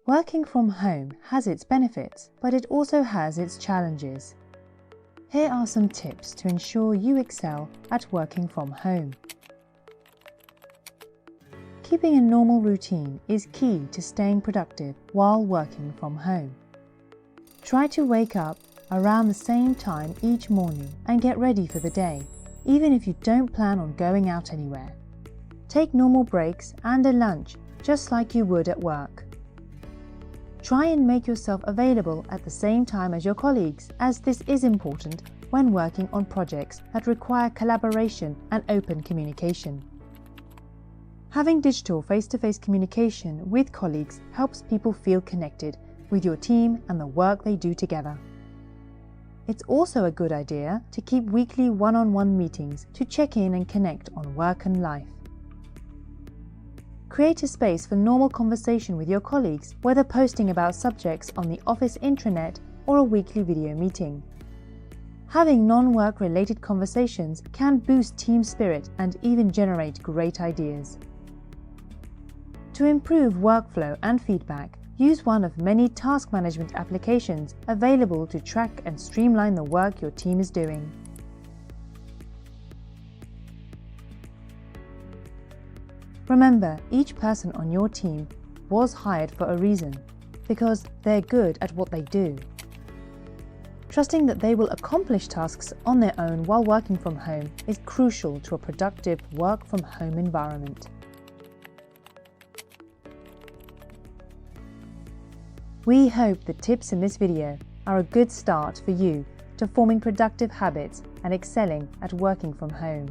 Working from home has its benefits, but it also has its challenges. Here are some tips to ensure you excel at working from home. Keeping a normal routine is key to staying productive while working from home. Try to wake up around the same time each morning and get ready for the day, even if you don't plan on going out anywhere. Take normal breaks and a lunch, just like you would at work. Try and make yourself available at the same time as your colleagues, as this is important when working on projects that require collaboration and open communication. Having digital face-to-face communication with colleagues helps people feel connected with your team and the work they do together. It's also a good idea to keep weekly one-on-one meetings to check in and connect on work and life. Create a space for normal conversation with your colleagues, whether posting about subjects on the office intranet or a weekly video meeting. Having non-work related conversations can boost team spirit and even generate great ideas. To improve workflow and feedback, use one of many task management applications available to track and streamline the work your team is doing. Remember, each person on your team was hired for a reason, because they're good at what they do. Trusting that they will accomplish tasks on their own while working from home is crucial to a productive work-from-home environment. We hope the tips in this video are a good start for you to forming productive habits and excelling at working from home.